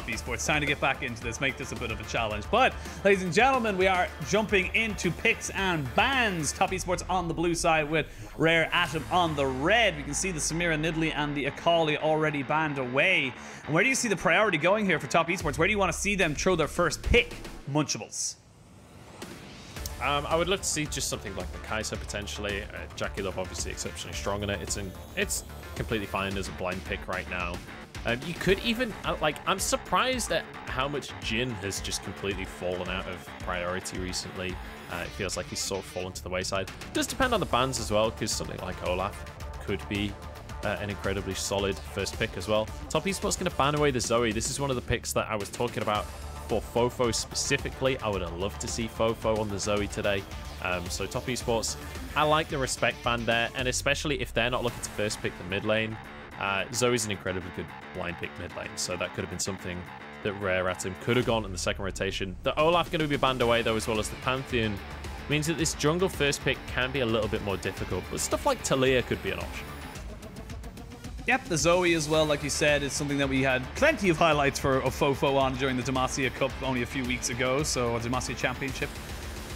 Top Esports. Time to get back into this, make this a bit of a challenge. But, ladies and gentlemen, we are jumping into picks and bans. Top Esports on the blue side with Rare Atom on the red. We can see the Samira Nidley and the Akali already banned away. And where do you see the priority going here for Top Esports? Where do you want to see them throw their first pick? Munchables. I would love to see just something like the Kai'Sa potentially. Jackie Love obviously exceptionally strong in it. It's completely fine as a blind pick right now. You could even, I'm surprised at how much Jhin has just completely fallen out of priority recently. It feels like he's sort of fallen to the wayside. It does depend on the bans as well, because something like Olaf could be an incredibly solid first pick as well. Top Esports going to ban away the Zoe. This is one of the picks that I was talking about for Fofo specifically. I would have loved to see Fofo on the Zoe today. So Top Esports, I like the respect ban there, and especially if they're not looking to first pick the mid lane. Zoe's an incredibly good blind pick mid lane, so that could have been something that Rare Atom could have gone in the second rotation. The Olaf going to be banned away though, as well as the Pantheon, means that this jungle first pick can be a little bit more difficult, but stuff like Talia could be an option. Yep, the Zoe as well, like you said, is something that we had plenty of highlights of Fofo on during the Demacia Cup only a few weeks ago, so a Demacia Championship.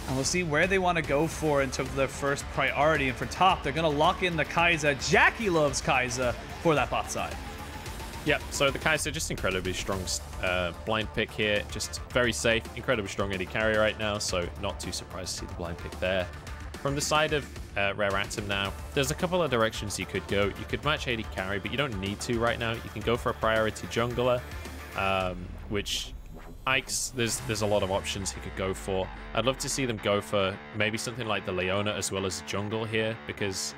And we'll see where they want to go for in terms of their first priority. And for top, they're going to lock in the Kai'Sa. Jackie loves Kai'Sa for that bot side. Yep, so the Kai'Sa, just incredibly strong blind pick here. Just very safe, incredibly strong AD carry right now, so not too surprised to see the blind pick there. From the side of Rare Atom now, there's a couple of directions you could go. You could match AD carry, but you don't need to right now. You can go for a priority jungler, which Ike's, there's a lot of options he could go for. I'd love to see them go for maybe something like the Leona as well as jungle here, because,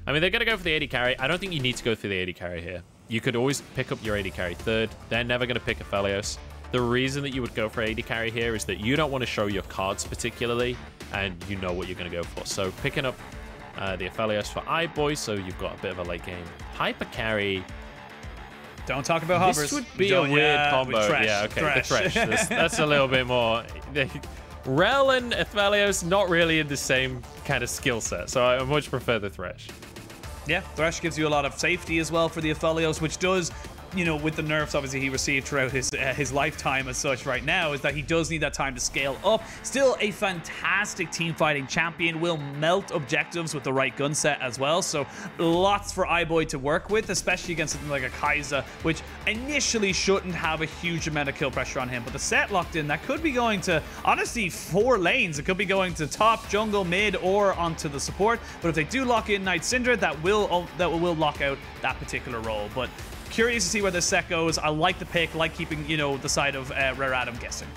I mean, they're going to go for the AD carry. I don't think you need to go through the AD carry here. You could always pick up your AD carry third. They're never going to pick Aphelios. The reason that you would go for AD carry here is that you don't want to show your cards particularly, and you know what you're going to go for. So picking up the Aphelios for iBoy, so you've got a bit of a late game hyper carry. Don't talk about hovers. This would be a weird combo. Yeah, okay, Thresh. the Thresh. That's a little bit more. Rel and Aphelios not really in the same kind of skill set, so I much prefer the Thresh. Yeah, Thresh gives you a lot of safety as well for the Aphelios, which does, you know, with the nerfs obviously he received throughout his lifetime as such right now, is that he does need that time to scale up. Still a fantastic team fighting champion, will melt objectives with the right gun set as well, so lots for iBoy to work with, especially against something like a Kai'Sa, which initially shouldn't have a huge amount of kill pressure on him, but the set locked in, that could be going to, honestly, 4 lanes. It could be going to top, jungle, mid, or onto the support, but if they do lock in Night Syndra, that will lock out that particular role. But curious to see where this set goes. I like the pick, like keeping, you know, the side of Rare Atom guessing.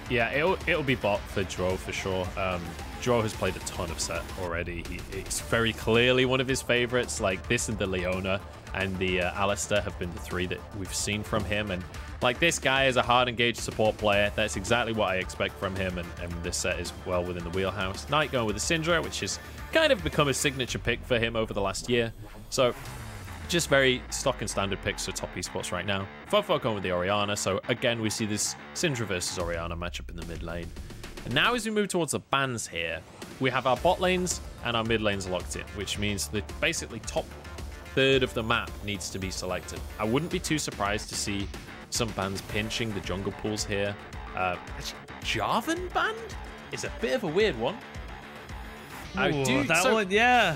Yeah, it'll be bot for Dro for sure. Dro has played a ton of set already. It's very clearly one of his favorites. Like this and the Leona and the Alistair have been the 3 that we've seen from him. And like this guy is a hard engaged support player. That's exactly what I expect from him. And this set is well within the wheelhouse. Knight going with the Syndra, which has kind of become a signature pick for him over the last year. So just very stock and standard picks for Top Esports right now. Fofo going with the Orianna, so again we see this Syndra versus Orianna matchup in the mid lane. And now as we move towards the bans here, we have our bot lanes and our mid lanes locked in, which means that basically top third of the map needs to be selected. I wouldn't be too surprised to see some bans pinching the jungle pools here. Actually, Jarvan banned is a bit of a weird one. Ooh, yeah.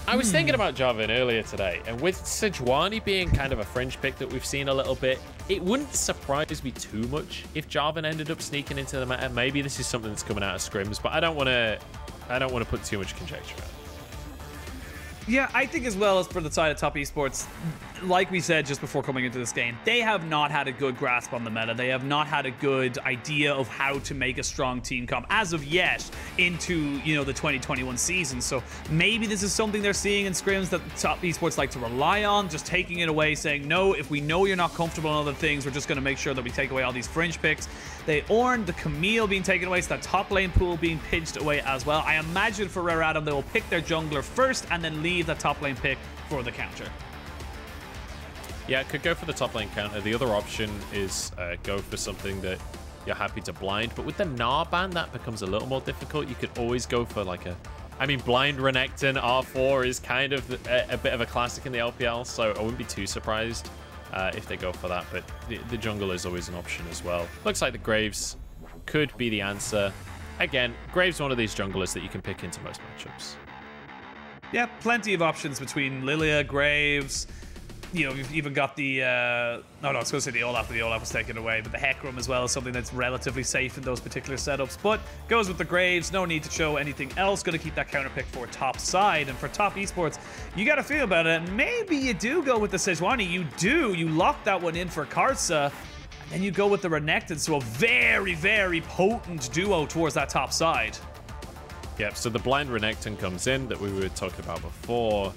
I was thinking about Jarvan earlier today, and with Sejuani being kind of a fringe pick that we've seen a little bit, it wouldn't surprise me too much if Jarvan ended up sneaking into the meta. Maybe this is something that's coming out of scrims, but I don't want to put too much conjecture out. Yeah, I think as well as for the side of Top Esports, like we said just before coming into this game, they have not had a good grasp on the meta. They have not had a good idea of how to make a strong team comp as of yet into, you know, the 2021 season. So maybe this is something they're seeing in scrims that Top Esports like to rely on, just taking it away, saying, no, if we know you're not comfortable in other things, we're just going to make sure that we take away all these fringe picks. They Ornn, the Camille being taken away, so that top lane pool being pinched away as well. I imagine for Rare Atom, they will pick their jungler first and then leave that top lane pick for the counter. Yeah, could go for the top lane counter. The other option is go for something that you're happy to blind. But with the Gnar ban, that becomes a little more difficult. You could always go for like a... I mean, blind Renekton R4 is kind of a bit of a classic in the LPL, so I wouldn't be too surprised if they go for that. But the jungle is always an option as well. Looks like the Graves could be the answer. Again, Graves one of these junglers that you can pick into most matchups. Yeah, plenty of options between Lilia, Graves. You know, you've even got the... no, I was going to say the Olaf, but the Olaf was taken away. But the Hecarim as well is something that's relatively safe in those particular setups. But goes with the Graves. No need to show anything else. Going to keep that counter pick for top side. And for top esports, you got to feel about it. Maybe you do go with the Sejuani. You do. You lock that one in for Karsa. And then you go with the Renekton. So a very, very potent duo towards that top side. Yep, so the blind Renekton comes in that we were talking about before.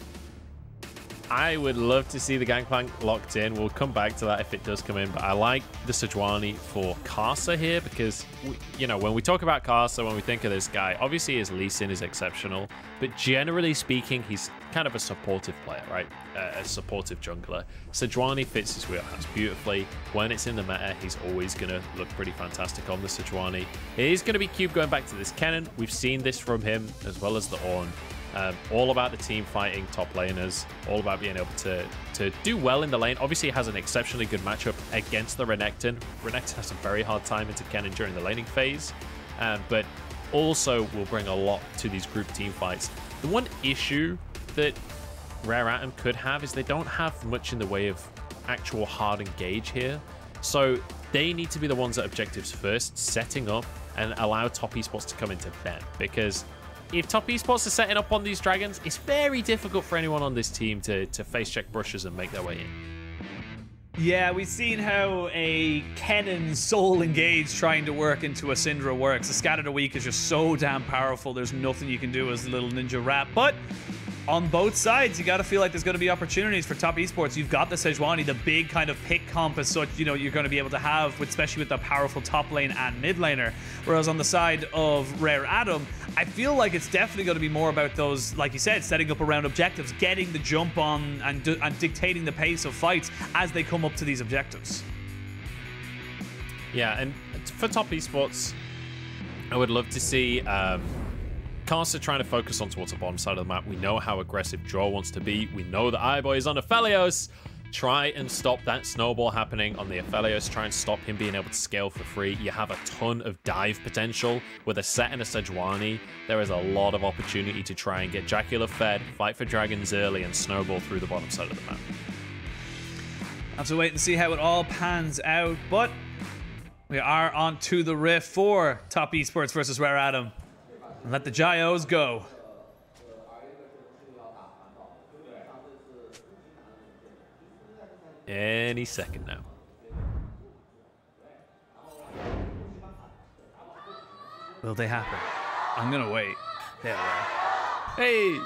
I would love to see the Gangplank locked in. We'll come back to that if it does come in, but I like the Sejuani for Karsa here because, you know, when we talk about Karsa, when we think of this guy, obviously his Lee Sin is exceptional, but generally speaking, he's kind of a supportive player, right? A supportive jungler. Sejuani fits his wheelhouse beautifully. When it's in the meta, he's always going to look pretty fantastic on the Sejuani. It is going to be Cube going back to this Kennen. We've seen this from him as well as the Ornn. All about the team fighting top laners, all about being able to do well in the lane. Obviously, it has an exceptionally good matchup against the Renekton. Renekton has a very hard time into Kennen during the laning phase, but also will bring a lot to these group team fights. The one issue that Rare Atom could have is they don't have much in the way of actual hard engage here. So they need to be the ones at objectives first, setting up and allow top esports to come into them, because if top esports are setting up on these dragons, it's very difficult for anyone on this team to face check brushes and make their way in. Yeah, we've seen how a Kennen soul engage trying to work into a Syndra works. A Scattered a Week is just so damn powerful. There's nothing you can do as a little ninja rat. But on both sides, you got to feel like there's going to be opportunities for top esports. You've got the Sejuani, the big kind of pick comp as such, you know, you're going to be able to have, especially with the powerful top lane and mid laner. Whereas on the side of Rare Atom, I feel like it's definitely going to be more about those, like you said, setting up around objectives, getting the jump on and dictating the pace of fights as they come up to these objectives. Yeah, and for top esports, I would love to see Karsa trying to focus on towards the bottom side of the map. We know how aggressive Draw wants to be. We know that iBoy is on Aphelios. Try and stop that snowball happening on the Aphelios. Try and stop him being able to scale for free. You have a ton of dive potential with a set and a Sejuani. There is a lot of opportunity to try and get Jackula fed, fight for dragons early, and snowball through the bottom side of the map. Have to wait and see how it all pans out, but we are on to the rift for top esports versus Rare Atom. Let the Gyos go. Any second now. Will they happen? I'm gonna wait. There we are. Hey!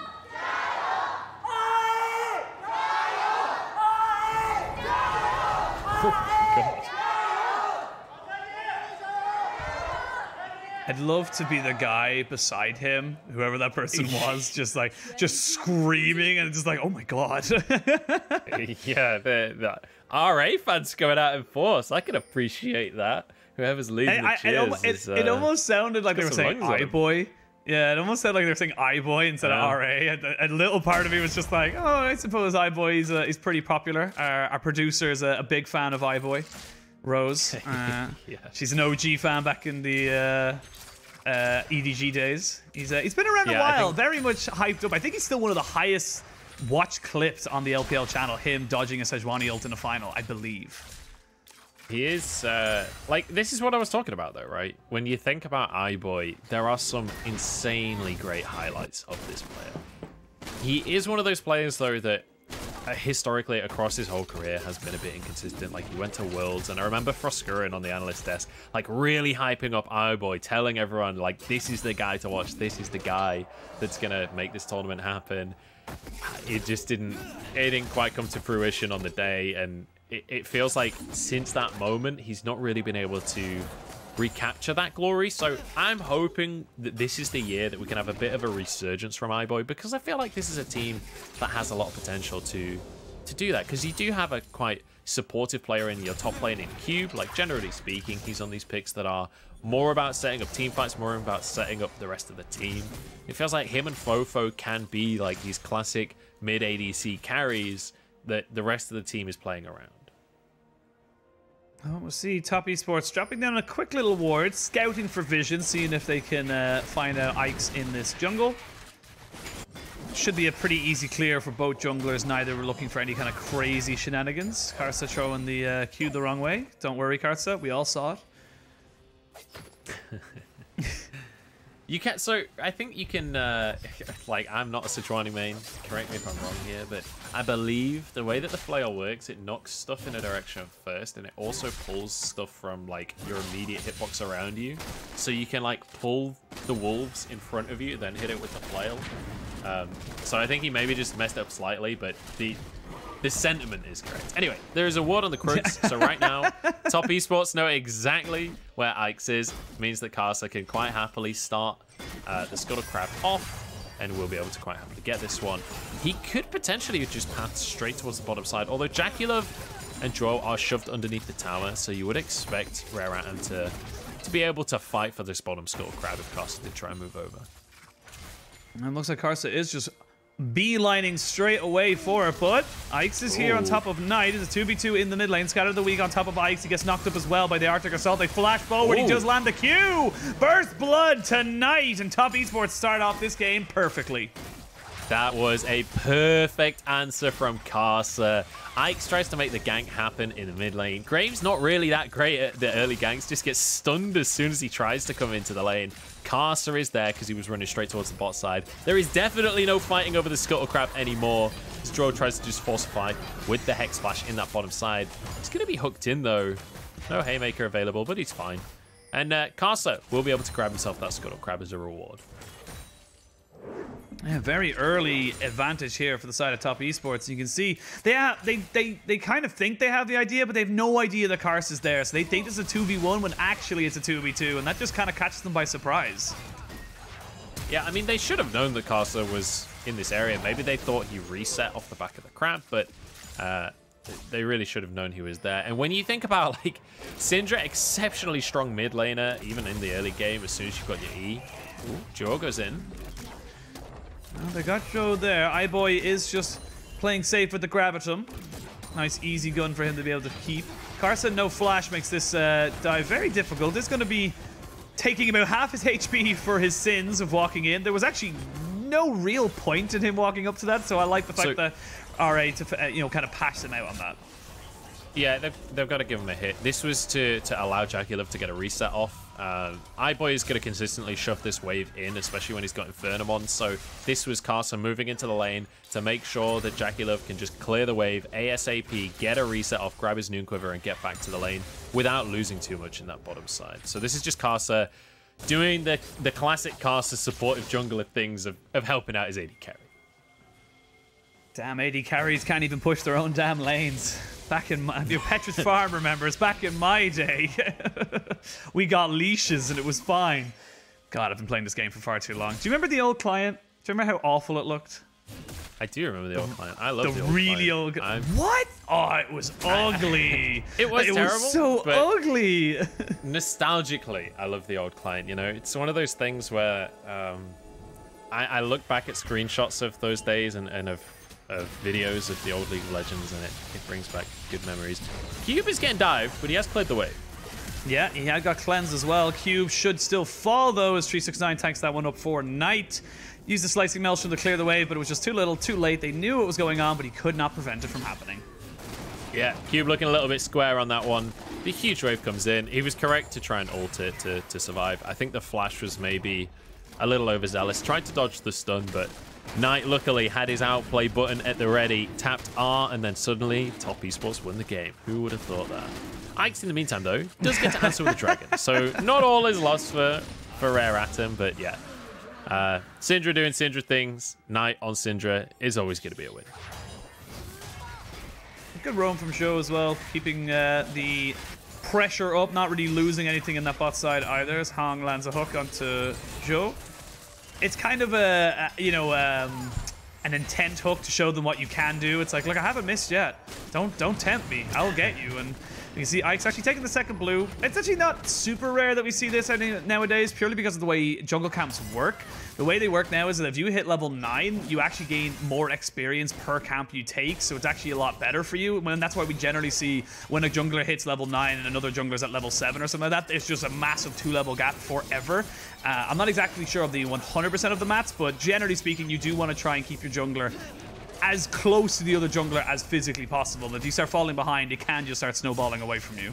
Oh, God. I'd love to be the guy beside him, whoever that person was, just screaming and just like, oh my God. Yeah, the RA fans coming out in force. I can appreciate that. Whoever's leading the cheers. It almost sounded like they were saying iBoy. Yeah, it almost sounded like they were saying iBoy instead of RA. A little part of me was just like, oh, I suppose iBoy is pretty popular. Our producer is a big fan of iBoy. Rose. Yeah. She's an OG fan back in the EDG days. He's been around a while, very much hyped up. I think he's still one of the highest watched clips on the LPL channel, him dodging a Sejuani ult in a final, I believe. He is, like, this is what I was talking about, though, right? When you think about iBoy, there are some insanely great highlights of this player. He is one of those players, though, that historically across his whole career has been a bit inconsistent. Like, he went to Worlds, and I remember Froskurin on the analyst desk, like, really hyping up iBoy, telling everyone, like, this is the guy to watch, this is the guy that's gonna make this tournament happen. It just didn't quite come to fruition on the day, and it feels like since that moment he's not really been able to recapture that glory. So I'm hoping that this is the year that we can have a bit of a resurgence from iBoy, because I feel like this is a team that has a lot of potential to do that, because you do have a quite supportive player in your top lane in Cube. Like, generally speaking, he's on these picks that are more about setting up team fights, more about setting up the rest of the team. It feels like him and Fofo can be like these classic mid ADC carries that the rest of the team is playing around. Oh, we'll see Top Esports dropping down a quick little ward, scouting for vision, seeing if they can find out Ike's in this jungle. Should be a pretty easy clear for both junglers. Neither were looking for any kind of crazy shenanigans. Karsa throwing the Q the wrong way. Don't worry, Karsa. We all saw it. You can, so I think you can, like, I'm not a Sejuani main, correct me if I'm wrong here, but I believe the way that the flail works, it knocks stuff in a direction first, and it also pulls stuff from, like, your immediate hitbox around you. So you can, like, pull the wolves in front of you, then hit it with the flail. So I think he maybe just messed up slightly, but the sentiment is correct. Anyway, there is a ward on the Crux, so right now, Top Esports know exactly where Ike's is. Means that Karsa can quite happily start the Scuttle Crab off, and we'll be able to quite happily get this one. He could potentially just path straight towards the bottom side, although Jackulov and Drow are shoved underneath the tower, so you would expect Rare Atom to be able to fight for this bottom Scuttle Crab if Karsa did try and move over. And it looks like Karsa is just beelining straight away for it, but Ike's is here on top of Knight. It's a 2v2 in the mid lane. Scatter the Weak on top of Ike's. He gets knocked up as well by the Arctic Assault. They flash forward. He does land the Q. Burst blood to Knight, and Top Esports start off this game perfectly. That was a perfect answer from Karsa. Ike's tries to make the gank happen in the mid lane. Graves not really that great at the early ganks, just gets stunned as soon as he tries to come into the lane. Karsa is there because he was running straight towards the bot side. There is definitely no fighting over the Scuttle Crab anymore. Drow tries to just falsify with the Hex Splash in that bottom side. He's going to be hooked in though. No Haymaker available, but he's fine. And Karsa will be able to grab himself that Scuttle Crab as a reward. Yeah, very early advantage here for the side of Top Esports. You can see they kind of think they have the idea, but they have no idea that Karsa is there. So they think it's a 2v1 when actually it's a 2v2, and that just kind of catches them by surprise. Yeah, I mean, they should have known that Karsa was in this area. Maybe they thought he reset off the back of the crab, but they really should have known he was there. And when you think about, like, Syndra, exceptionally strong mid laner, even in the early game, as soon as you've got your E. Joe goes in. Well, they got Joe there. iBoy is just playing safe with the Gravitum. Nice easy gun for him to be able to keep. Karsa, no flash, makes this dive very difficult. It's going to be taking about half his HP for his sins of walking in. There was actually no real point in him walking up to that, so I like the fact that RA to kind of pass him out on that. Yeah, they've got to give him a hit. This was to allow Jackulov to get a reset off. iBoy is going to consistently shove this wave in, especially when he's got Infernum on. So this was Karsa moving into the lane to make sure that Jackulov can just clear the wave ASAP, get a reset off, grab his Noon Quiver, and get back to the lane without losing too much in that bottom side. So this is just Karsa doing the classic Karsa supportive jungler things of helping out his AD carry. Damn, AD carries can't even push their own damn lanes. Back in my... Petrus Farm remembers, back in my day, we got leashes and it was fine. God, I've been playing this game for far too long. Do you remember the old client? Do you remember how awful it looked? I do remember the old client. I love the old really client. old... What? Oh, it was ugly. It was terrible. It was so ugly. Nostalgically, I love the old client. You know, it's one of those things where I look back at screenshots of those days and of videos of the old League of Legends, and it brings back good memories. Cube is getting dived, but he has cleared the way. Yeah, he had got cleansed as well. Cube should still fall, though, as 369 tanks that one up for Knight. Used the Slicing Maelstrom to clear the wave, but it was just too little, too late. They knew what was going on, but he could not prevent it from happening. Yeah, Cube looking a little bit square on that one. The huge wave comes in. He was correct to try and ult it to survive. I think the flash was maybe a little overzealous. Tried to dodge the stun, but Knight luckily had his outplay button at the ready, tapped R, and then suddenly Top Esports won the game. Who would have thought that? Ike's in the meantime, though, does get to answer with a dragon. So not all is lost for Rare Atom, but yeah. Syndra doing Syndra things. Knight on Syndra is always going to be a win. Good roam from Joe as well, keeping the pressure up, not really losing anything in that bot side either, as Hong lands a hook onto Joe. It's kind of an intent hook to show them what you can do. It's like, look, I haven't missed yet. Don't tempt me. I'll get you. And You see Ike's actually taking the second blue. It's actually not super rare that we see this nowadays, purely because of the way jungle camps work. The way they work now is that if you hit level 9, you actually gain more experience per camp you take, so it's actually a lot better for you. And that's why we generally see when a jungler hits level 9 and another jungler's at level 7 or something like that, it's just a massive 2-level gap forever. I'm not exactly sure of the 100% of the maps, but generally speaking, you do want to try and keep your jungler as close to the other jungler as physically possible. If you start falling behind, it can just start snowballing away from you.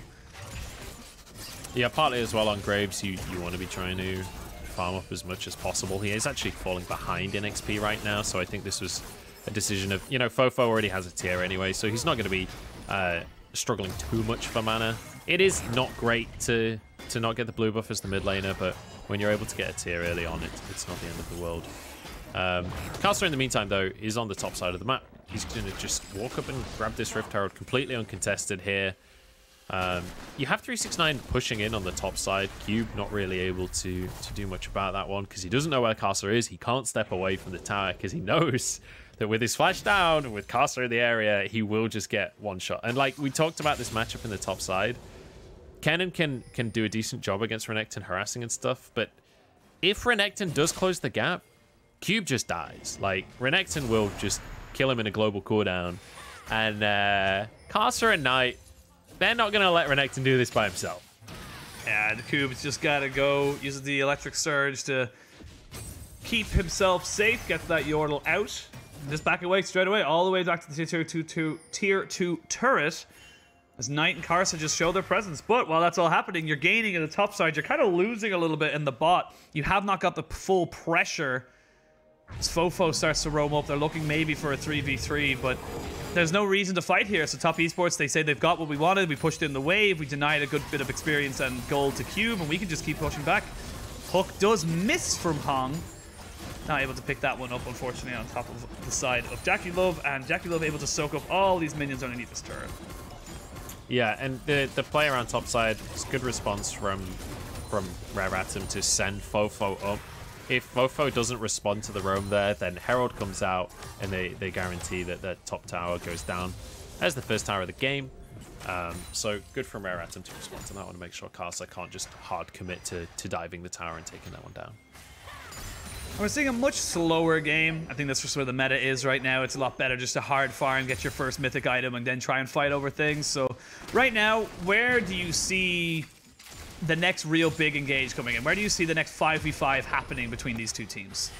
Yeah, partly as well on Graves, you want to be trying to farm up as much as possible. He is actually falling behind in XP right now, so I think this was a decision of, you know, Fofo already has a tier anyway, so he's not going to be struggling too much for mana. It is not great to not get the blue buff as the mid laner, but when you're able to get a tier early on, it's not the end of the world. Caster, in the meantime, though, is on the top side of the map. He's going to just walk up and grab this Rift Herald completely uncontested here. You have 369 pushing in on the top side. Cube not really able to do much about that one because he doesn't know where Caster is. He can't step away from the tower because he knows that with his flash down, with Caster in the area, he will just get one shot. And like we talked about this matchup in the top side, Kennen can do a decent job against Renekton harassing and stuff, but if Renekton does close the gap, Cube just dies. Like, Renekton will just kill him in a global cooldown. And Caster and Knight, they're not going to let Renekton do this by himself. Yeah, the Cube's just got to go. Uses the Electric Surge to keep himself safe. Gets that Yordle out. And just back away straight away. All the way back to the tier 2 turret. As Knight and Karsa just show their presence. But while that's all happening, you're gaining in the top side. You're kind of losing a little bit in the bot. You have not got the full pressure. As Fofo starts to roam up, they're looking maybe for a 3v3, but there's no reason to fight here. So Top Esports, they say they've got what we wanted. We pushed in the wave. We denied a good bit of experience and gold to Cube, and we can just keep pushing back. Hook does miss from Hong. Not able to pick that one up, unfortunately, on top of the side of Jackie Love, and Jackie Love able to soak up all these minions underneath this turret. Yeah, and the play around top side is good response from Rare Atom to send Fofo up. If Fofo doesn't respond to the roam there, then Herald comes out and they guarantee that that top tower goes down as the first tower of the game. So good from Rare Atom to respond to that one to make sure Karsa can't just hard commit to diving the tower and taking that one down. We're seeing a much slower game. I think that's just where the meta is right now. It's a lot better just to hard farm, get your first mythic item, and then try and fight over things. So right now, where do you see the next real big engage coming in? Where do you see the next 5v5 happening between these two teams?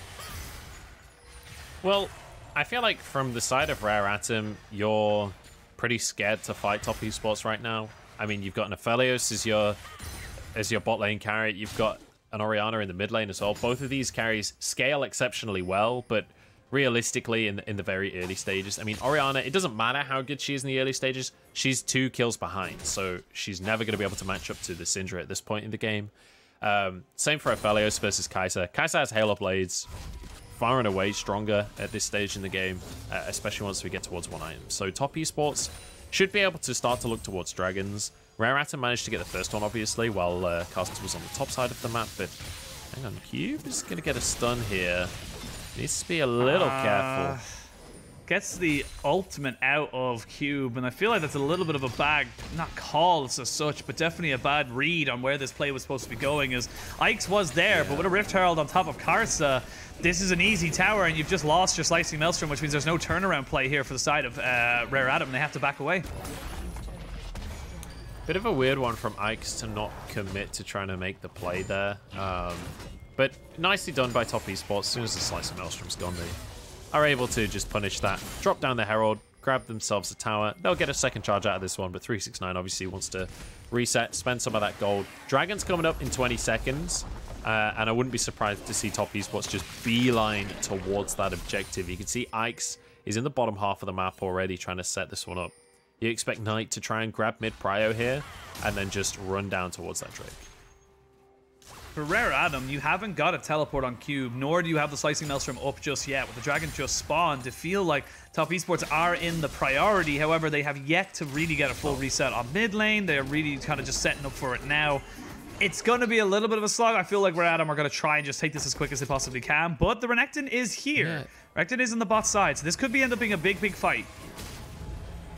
Well, I feel like from the side of Rare Atom, you're pretty scared to fight Top Esports right now. I mean, you've got an Aphelios as your bot lane carry. You've got an Orianna in the mid lane as well. Both of these carries scale exceptionally well, but realistically in the very early stages, I mean, Orianna, it doesn't matter how good she is in the early stages, she's 2 kills behind, so she's never going to be able to match up to the Syndra at this point in the game. Same for Aphelios versus Kai'Sa. Kai'Sa has Halo Blades, far and away stronger at this stage in the game, especially once we get towards 1 item. So Top Esports should be able to start to look towards Dragons. Rare Atom managed to get the first one, obviously, while Casters was on the top side of the map, but hang on, Cube is going to get a stun here. Needs to be a little careful. Gets the ultimate out of Cube, and I feel like that's a little bit of a bad, not call as such, but definitely a bad read on where this play was supposed to be going, as Ike's was there, but with a Rift Herald on top of Karsa, this is an easy tower, and you've just lost your Slicing Maelstrom, which means there's no turnaround play here for the side of Rare Atom, and they have to back away. Bit of a weird one from Ike's to not commit to trying to make the play there. But nicely done by Top Esports. As soon as the Slicing Maelstrom's gone, they are able to just punish that. Drop down the Herald, grab themselves a tower. They'll get a second charge out of this one, but 369 obviously wants to reset, spend some of that gold. Dragon's coming up in 20 seconds, and I wouldn't be surprised to see Top Esports just beeline towards that objective. You can see Ike's is in the bottom half of the map already trying to set this one up. You expect Knight to try and grab mid-prio here, and then just run down towards that Drake. For Rare Atom, you haven't got a teleport on Cube, nor do you have the Slicing Maelstrom up just yet. With the Dragon just spawned, to feel like Top Esports are in the priority. However, they have yet to really get a full reset on mid lane. They're really kind of just setting up for it now. It's going to be a little bit of a slog. I feel like Rare Atom are going to try and just take this as quick as they possibly can, but the Renekton is here. Yeah. Renekton is on the bot side, so this could end up being a big, big fight.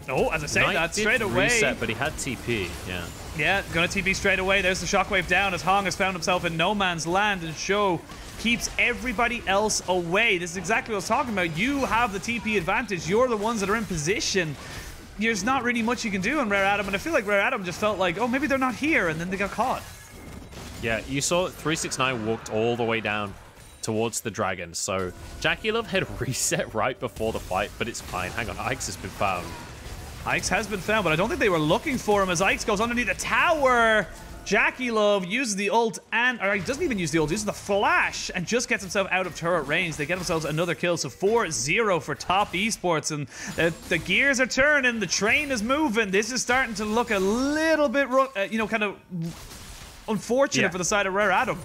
Oh, as I say that, straight away. Reset, but he had TP, yeah. Yeah, gonna TP straight away. There's the shockwave down as Hong has found himself in no man's land, and Show keeps everybody else away. This is exactly what I was talking about. You have the TP advantage. You're the ones that are in position. There's not really much you can do on Rare Adam, and I feel like Rare Adam just felt like, oh, maybe they're not here, and then they got caught. Yeah, you saw 369 walked all the way down towards the dragon, so Jackie Love had reset right before the fight, but it's fine. Hang on, Ike's has been found. Ike's has been found, but I don't think they were looking for him as Ike's goes underneath the tower. Jackie Love uses the ult, or he doesn't even use the ult, uses the flash, and just gets himself out of turret range. They get themselves another kill, so 4-0 for Top Esports, and the gears are turning, the train is moving. This is starting to look a little bit, kind of unfortunate for the side of Rare Adam.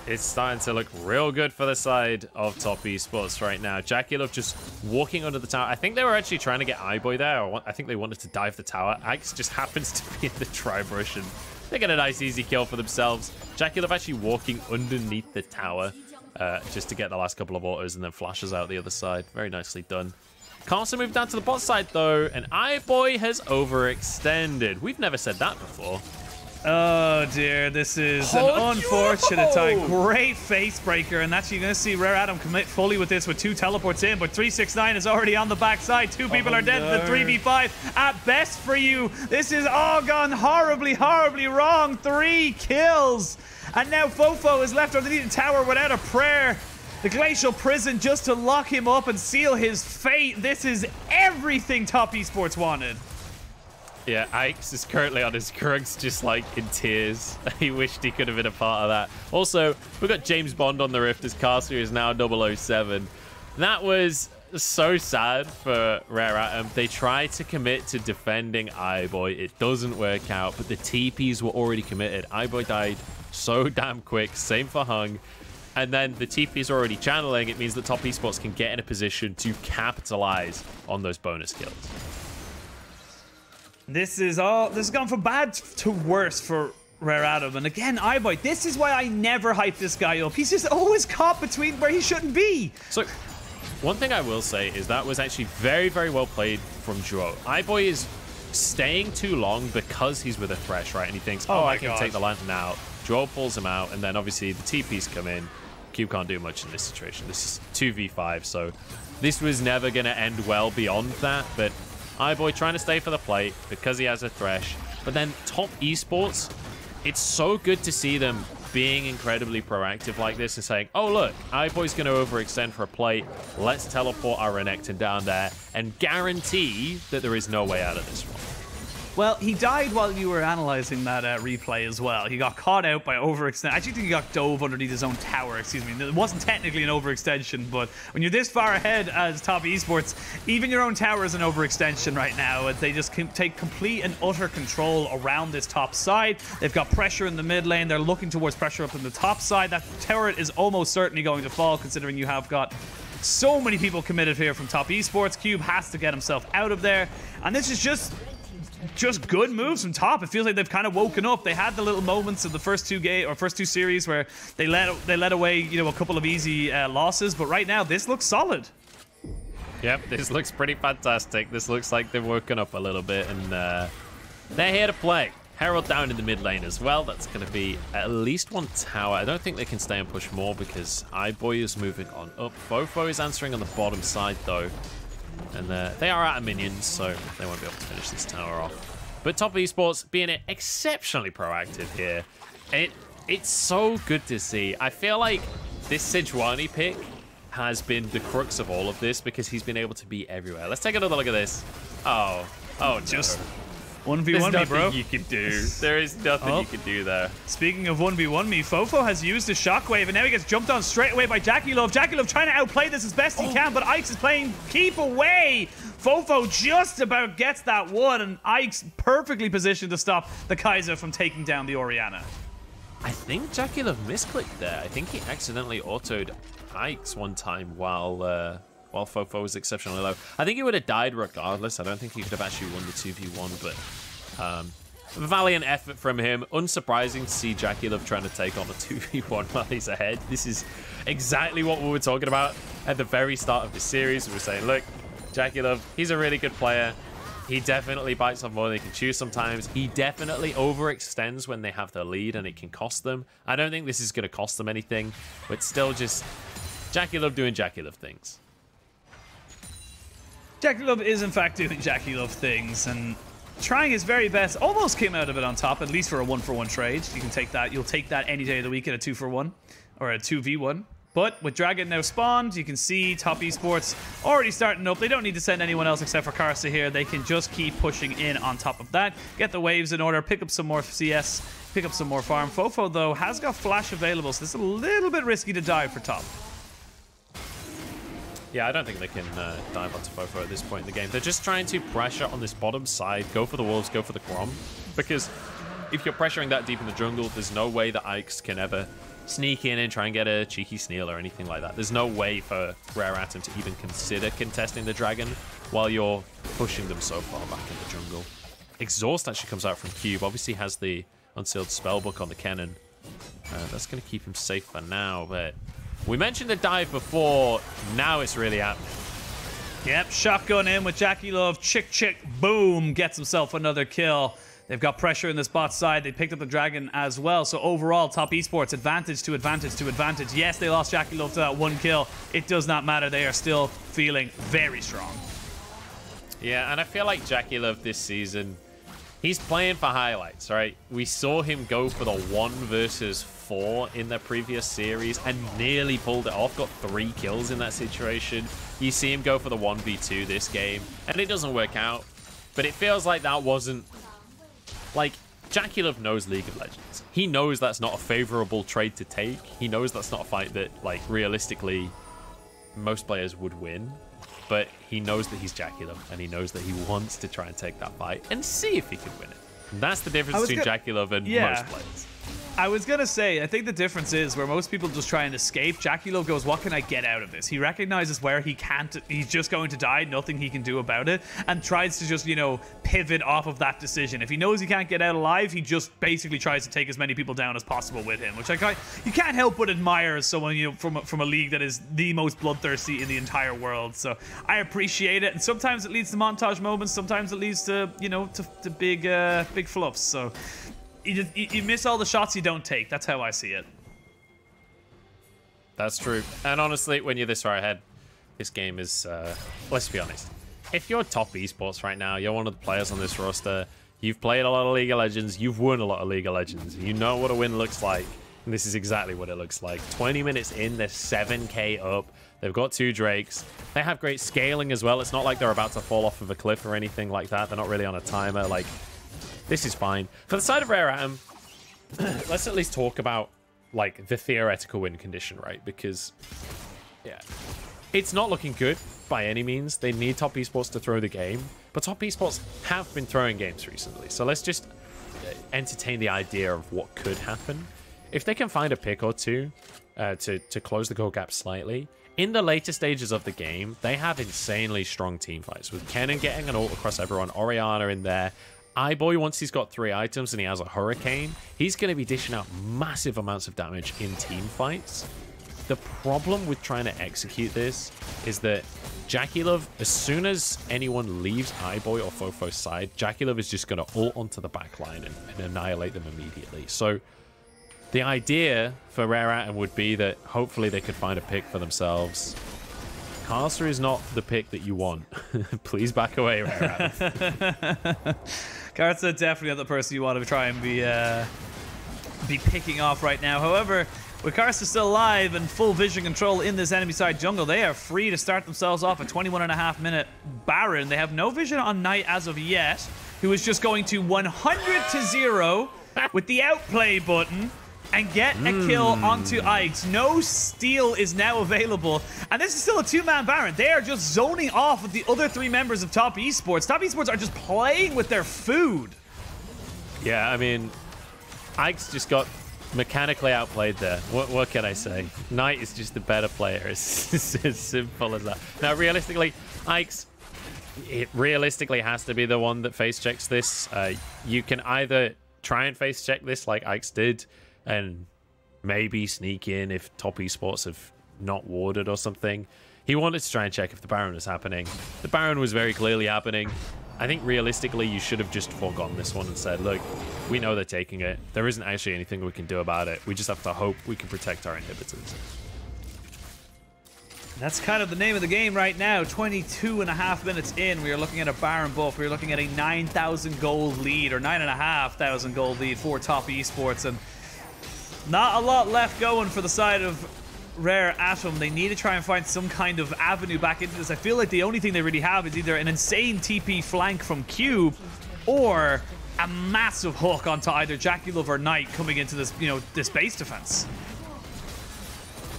It's starting to look real good for the side of Top Esports right now. Jackie Love just walking under the tower. I think they were actually trying to get iBoy there. Or I think they wanted to dive the tower. Ike's just happens to be in the tri-brush, and they get a nice easy kill for themselves. Jackie Love actually walking underneath the tower just to get the last couple of autos, and then flashes out the other side. Very nicely done. Carlson moved down to the bot side though, and iBoy has overextended. We've never said that before. Oh dear, this is an unfortunate time. Great face breaker, and actually you're going to see Rare Adam commit fully with this with 2 teleports in, but 369 is already on the backside. 2 people are dead in the 3v5. At best for you, this is all gone horribly, horribly wrong. 3 kills. And now Fofo is left underneath the tower without a prayer. The Glacial Prison just to lock him up and seal his fate. This is everything Top Esports wanted. Yeah, Ike's is currently on his Krugs, just like in tears. He wished he could have been a part of that. Also, we've got James Bond on the Rift as Caster is now 007. That was so sad for Rare Atom. They tried to commit to defending iBoy. It doesn't work out, but the TPs were already committed. iBoy died so damn quick. Same for Hung. And then the TPs are already channeling. It means that Top Esports can get in a position to capitalize on those bonus kills. This has gone from bad to worse for Rare Adam. And again, iBoy, this is why I never hype this guy up. He's just always caught between where he shouldn't be. So, one thing I will say is that was actually very, very well played from Duo. iBoy is staying too long because he's with a Thresh, right? And he thinks, oh, I can take the lantern out. Duo pulls him out, and then obviously the TPs come in. Cube can't do much in this situation. This is 2v5, so this was never going to end well beyond that, but iBoy trying to stay for the plate because he has a Thresh. But then Top Esports, it's so good to see them being incredibly proactive like this and saying, oh, look, iBoy's going to overextend for a plate. Let's teleport our Renekton down there and guarantee that there is no way out of this one. Well, he died while you were analyzing that replay as well. He got caught out by overextend. I actually think he got dove underneath his own tower, excuse me. It wasn't technically an overextension, but when you're this far ahead as Top Esports, even your own tower is an overextension right now, as they just take complete and utter control around this top side. They've got pressure in the mid lane. They're looking towards pressure up in the top side. That turret is almost certainly going to fall, considering you have got so many people committed here from Top Esports. Cube has to get himself out of there, and this is just good moves from Top. It feels like they've kind of woken up. They had the little moments of the first two series where they let away, a couple of easy losses, but right now this looks solid. Yep, this looks pretty fantastic. This looks like they've woken up a little bit, and they're here to play. Herald down in the mid lane as well. That's going to be at least 1 tower. I don't think they can stay and push more because iBoy is moving on up. Fofo is answering on the bottom side though. And they are out of minions, so they won't be able to finish this tower off. But Top Esports being exceptionally proactive here. It's so good to see. I feel like this Sejuani pick has been the crux of all of this because he's been able to be everywhere. Let's take another look at this. Oh, no. Just 1v1 me, bro. There's nothing you can do. There is nothing you can do there. Speaking of 1v1 me, Fofo has used the shockwave, and now he gets jumped on straight away by Jackie Love. Jackie Love trying to outplay this as best he can, but Ike's is playing keep away. Fofo just about gets that one, and Ike's perfectly positioned to stop the Kaiser from taking down the Orianna. I think Jackie Love misclicked there. I think he accidentally autoed Ike's one time while Fofo was exceptionally low. I think he would have died regardless. I don't think he could have actually won the 2v1, but valiant effort from him. Unsurprising to see Jackie Love trying to take on a 2v1 while he's ahead. This is exactly what we were talking about at the very start of the series. We were saying, look, Jackie Love, he's a really good player. He definitely bites off more than he can chew sometimes. He definitely overextends when they have the lead and it can cost them. I don't think this is going to cost them anything, but still just JackeyLove doing JackeyLove things. JackeyLove is in fact doing JackeyLove things and trying his very best. Almost came out of it on top, at least for a 1-for-1 trade. You can take that. You'll take that any day of the week at a 2-for-1 or a 2v1. But with Dragon now spawned, you can see Top Esports already starting up. They don't need to send anyone else except for Karsa here. They can just keep pushing in on top of that. Get the waves in order, pick up some more CS, pick up some more farm. Fofo, though, has got flash available, so this is a little bit risky to dive for top. Yeah, I don't think they can dive onto Fofo at this point in the game. They're just trying to pressure on this bottom side, go for the wolves, go for the Grom. Because if you're pressuring that deep in the jungle, there's no way that Ike's can ever sneak in and try and get a cheeky Sneal or anything like that. There's no way for Rare Atom to even consider contesting the Dragon while you're pushing them so far back in the jungle. Exhaust actually comes out from Cube. Obviously has the unsealed spellbook on the cannon. That's going to keep him safe for now, but we mentioned the dive before. Now it's really happening. Yep, shotgun in with JackeyLove. Chick, boom, gets himself another kill. They've got pressure in this bot side. They picked up the Dragon as well. So overall, Top Esports, advantage to advantage to advantage. Yes, they lost JackeyLove to that one kill. It does not matter. They are still feeling very strong. Yeah, and I feel like JackeyLove this season, he's playing for highlights, right? We saw him go for the 1 versus 4 in the previous series and nearly pulled it off. Got 3 kills in that situation. You see him go for the 1v2 this game, and it doesn't work out. But it feels like that wasn't... Like, JackeyLove knows League of Legends. He knows that's not a favorable trade to take. He knows that's not a fight that, like, realistically, most players would win. But he knows that he's JackeyLove, and he knows that he wants to try and take that fight and see if he can win it. And that's the difference between JackeyLove and most players. I was going to say, I think the difference is where most people just try and escape, JackeyLove goes, what can I get out of this? He recognizes where he can't, he's just going to die, nothing he can do about it, and tries to just, you know, pivot off of that decision. If he knows he can't get out alive, he just basically tries to take as many people down as possible with him, which you can't help but admire as someone, you know, from a league that is the most bloodthirsty in the entire world. So I appreciate it, and sometimes it leads to montage moments, sometimes it leads to, you know, to big fluffs. So you miss all the shots you don't take. That's how I see it. That's true. And honestly, when you're this far ahead, this game is, let's be honest. If you're Top Esports right now, you're one of the players on this roster, you've played a lot of League of Legends, you've won a lot of League of Legends, you know what a win looks like. And this is exactly what it looks like. 20 minutes in, they're 7k up. They've got 2 Drakes. They have great scaling as well. It's not like they're about to fall off of a cliff or anything like that. They're not really on a timer. Like, this is fine. For the side of Rare Atom, let's at least talk about, like, the theoretical win condition, right? Because, yeah, it's not looking good by any means. They need Top Esports to throw the game, but Top Esports have been throwing games recently. So let's just entertain the idea of what could happen. If they can find a pick or two to close the goal gap slightly, in the later stages of the game, they have insanely strong team fights, with Kennen getting an ult across everyone, Orianna in there. iBoy, once he's got 3 items and he has a Hurricane, he's going to be dishing out massive amounts of damage in team fights. The problem with trying to execute this is that JackeyLove, as soon as anyone leaves iBoy or Fofo's side, JackeyLove is just going to ult onto the backline and annihilate them immediately. So the idea for Rare Atom would be that hopefully they could find a pick for themselves. Karsa is not the pick that you want. Please back away, Rare Atom. Karsa definitely not the person you want to try and be picking off right now. However, with Karsa still alive and full vision control in this enemy side jungle, they are free to start themselves off a 21.5-minute Baron. They have no vision on Knight as of yet, who is just going to 100-0 with the outplay button and get a kill onto Ikes. No steal is now available, and this is still a 2-man Baron. They are just zoning off with the other 3 members of Top Esports. Top Esports are just playing with their food. Yeah, I mean, Ikes just got mechanically outplayed there. What can I say? Knight is just the better player. It's as simple as that. Now, realistically, Ikes, it realistically has to be the one that face checks this. You can either try and face check this like Ikes did, and maybe sneak in if Top Esports have not warded or something. He wanted to try and check if the Baron was happening. The Baron was very clearly happening. I think realistically, you should have just forgotten this one and said, look, we know they're taking it. There isn't actually anything we can do about it. We just have to hope we can protect our inhibitors. That's kind of the name of the game right now. 22.5 minutes in, we are looking at a Baron buff. We are looking at a 9,000 gold lead, or 9,500 gold lead for Top Esports, and not a lot left going for the side of Rare Atom. They need to try and find some kind of avenue back into this. I feel like the only thing they really have is either an insane TP flank from Cube, or a massive hook onto either JackeyLove or Knight coming into this, you know, this base defense.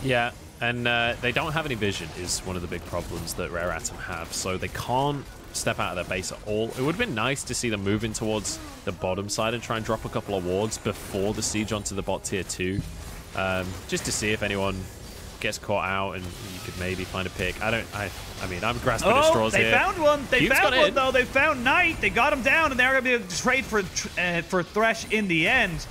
Yeah. And they don't have any vision is one of the big problems that Rare Atom have. So they can't step out of their base at all. It would have been nice to see them moving towards the bottom side and try and drop a couple of wards before the siege onto the bot tier 2. Just to see if anyone gets caught out and you could maybe find a pick. I mean, I'm grasping at straws here. They found one. They Cube's found one, though. They found Knight. They got him down, and they're going to be able to trade for Thresh in the end.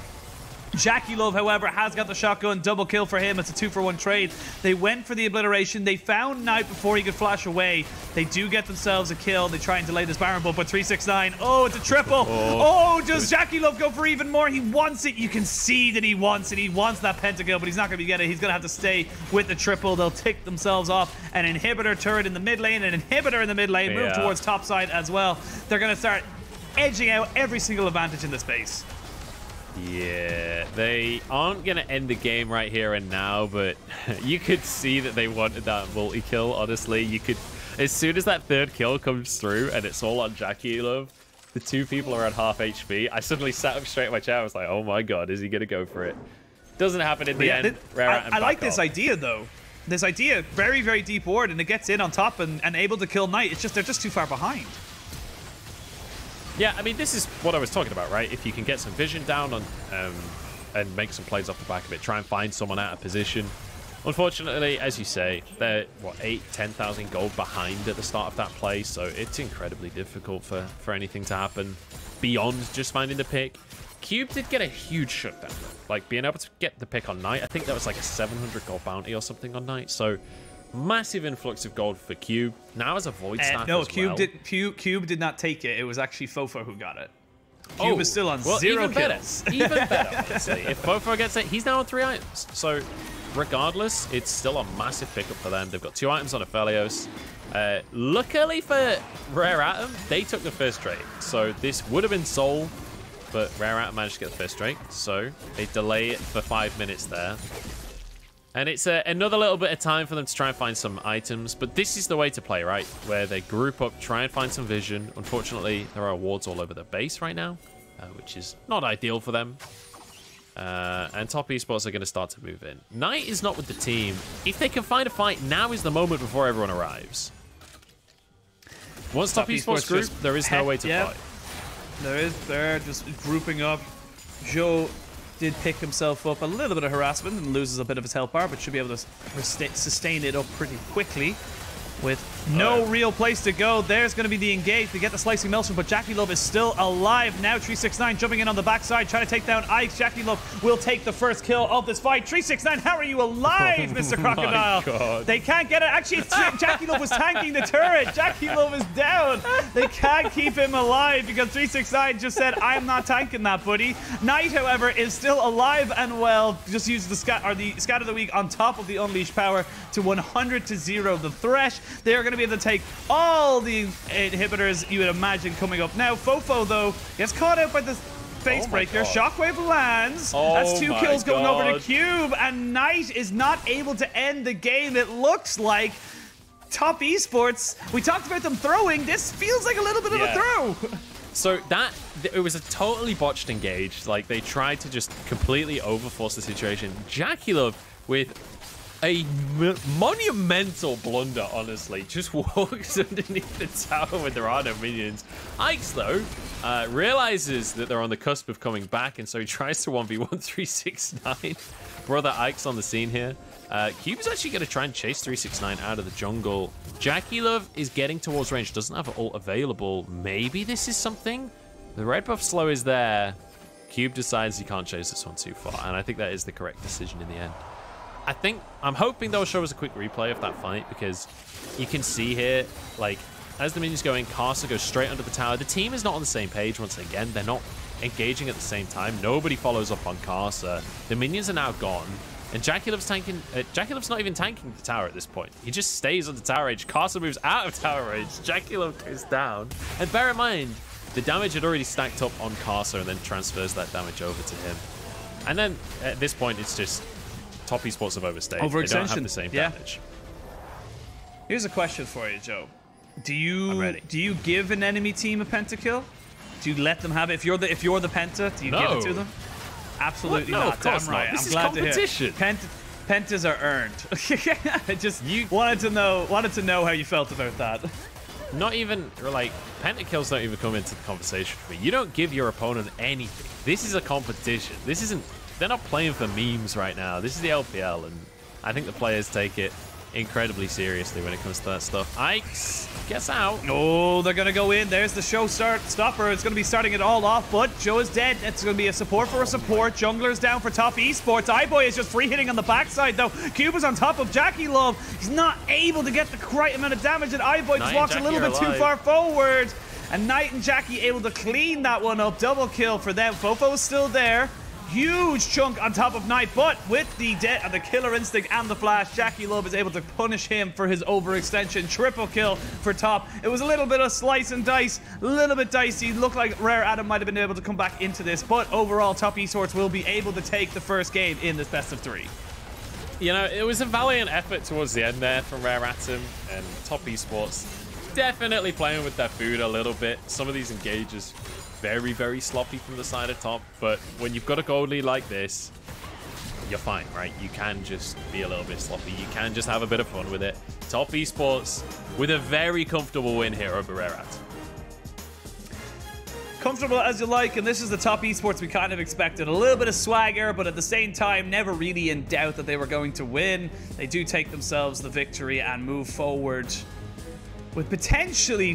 JackeyLove, however, has got the shotgun. Double kill for him. It's a 2-for-1 trade. They went for the obliteration. They found Knight before he could flash away. They do get themselves a kill. They try and delay this Baron buff, but 369. Oh, it's a triple. Oh, does JackeyLove go for even more? He wants it. You can see that he wants it. He wants that pentakill, but he's not going to get it. He's going to have to stay with the triple. They'll tick themselves off. An inhibitor turret in the mid lane, an inhibitor in the mid lane. Move towards top side as well. They're going to start edging out every single advantage in the space. Yeah, they aren't going to end the game right here and now, but you could see that they wanted that multi-kill, honestly. You could, as soon as that third kill comes through and it's all on JackeyLove, the two people are at half HP, I suddenly sat up straight in my chair. I was like, oh my god, is he going to go for it? Doesn't happen in the end. I like this idea, though. This idea, very, very deep ward, and it gets in on top and able to kill Knight. It's just, they're just too far behind. Yeah, I mean, this is what I was talking about, right? If you can get some vision down on and make some plays off the back of it, try and find someone out of position. Unfortunately, as you say, they're, what, 8,000-10,000 gold behind at the start of that play, so it's incredibly difficult for anything to happen beyond just finding the pick. Cube did get a huge shutdown, like being able to get the pick on Knight. I think that was like a 700 gold bounty or something on Knight, so massive influx of gold for Cube. Now as a Void staff no, as Cube did not take it. It was actually Fofo who got it. Cube is still on 0 kills. Even better, honestly. If Fofo gets it, he's now on 3 items. So regardless, it's still a massive pickup for them. They've got 2 items on Aphelios. Luckily for Rare Atom, they took the first trade. So this would have been Soul, but Rare Atom managed to get the first trade. So they delay it for 5 minutes there. And it's another little bit of time for them to try and find some items. But this is the way to play, right? Where they group up, try and find some vision. Unfortunately, there are wards all over their base right now, which is not ideal for them. And Top Esports are going to start to move in. Knight is not with the team. If they can find a fight, now is the moment before everyone arrives. Once Top Esports group, there is no way to fight. They're just grouping up. Joe did pick himself up a little bit of harassment and loses a bit of his health bar, but should be able to sustain it up pretty quickly. With no real place to go, there's going to be the engage. They get the slicing Maelstrom, but JackeyLove is still alive. Now 369 jumping in on the backside, trying to take down Ike. JackeyLove will take the first kill of this fight. 369, how are you alive, Mr. Crocodile? They can't get it. Actually, JackeyLove was tanking the turret. JackeyLove is down. They can't keep him alive because 369 just said, I'm not tanking that, buddy. Knight, however, is still alive and well. Just used the scat of the week on top of the unleashed power to 100-0 the Thresh. They are going to be able to take all the inhibitors you would imagine coming up. Now, Fofo, though, gets caught out by the face breaker. Shockwave lands. That's 2 kills going over to Cube, and Knight is not able to end the game. It looks like Top Esports, we talked about them throwing. This feels like a little bit of a throw. So it was a totally botched engage. Like, they tried to just completely overforce the situation. JackeyLove with a monumental blunder, honestly, just walks underneath the tower when there are no minions. Ikes, though, realizes that they're on the cusp of coming back, and so he tries to 1v1 369. Brother Ike's on the scene here. Cube is actually going to try and chase 369 out of the jungle. JackeyLove is getting towards range, doesn't have an ult available. Maybe this is something? The red buff slow is there. Cube decides he can't chase this one too far, and I think that is the correct decision in the end. I'm hoping they'll show us a quick replay of that fight, because you can see here, like, as the minions go in, Carcer goes straight under the tower. The team is not on the same page once again. They're not engaging at the same time. Nobody follows up on Carcer. The minions are now gone. And Jackylove's tanking. Jackylove's not even tanking the tower at this point. He just stays on the tower range. Carcer moves out of tower range. Jackylove goes down. And bear in mind, the damage had already stacked up on Carcer and then transfers that damage over to him. And then at this point, it's just top esports have overstayed. They don't have the same damage. Here's a question for you, Joe. Do you give an enemy team a pentakill? Do you let them have it? If you're the penta, do you give it to them? Absolutely no, not. Of course Damn right. not. This I'm is glad competition. to hear. Pentas are earned. I just wanted to know how you felt about that. Not even like pentakills don't even come into the conversation for me. You don't give your opponent anything. This is a competition. This isn't. They're not playing for memes right now. This is the LPL, and I think the players take it incredibly seriously when it comes to that stuff. Ike's gets out. Oh, they're going to go in. There's the show stopper. It's going to be starting it all off, but Joe is dead. It's going to be a support for a support. Jungler's down for top esports. iBoy is just free hitting on the backside, though. Cube is on top of Jackyllove. He's not able to get the right amount of damage, and iBoy just walks a little bit too far forward. And Knight and Jackie able to clean that one up. Double kill for them. Fofo is still there. Huge chunk on top of Knight, but with the killer instinct and the flash, Jackyllove is able to punish him for his overextension. Triple kill for top. It was a little bit of slice and dice, a little bit dicey. Looked like Rare Adam might have been able to come back into this, but overall, Top Esports will be able to take the first game in this best of 3. You know, it was a valiant effort towards the end there from Rare Atom, and Top Esports definitely playing with their food a little bit. Some of these engages very, very sloppy from the side of top, but when you've got a gold lead like this, you're fine, right? You can just be a little bit sloppy. You can just have a bit of fun with it. Top Esports with a very comfortable win here over Rare Atom. Comfortable as you like, and this is the Top Esports we kind of expected. A little bit of swagger, but at the same time, never really in doubt that they were going to win. They do take themselves the victory and move forward with potentially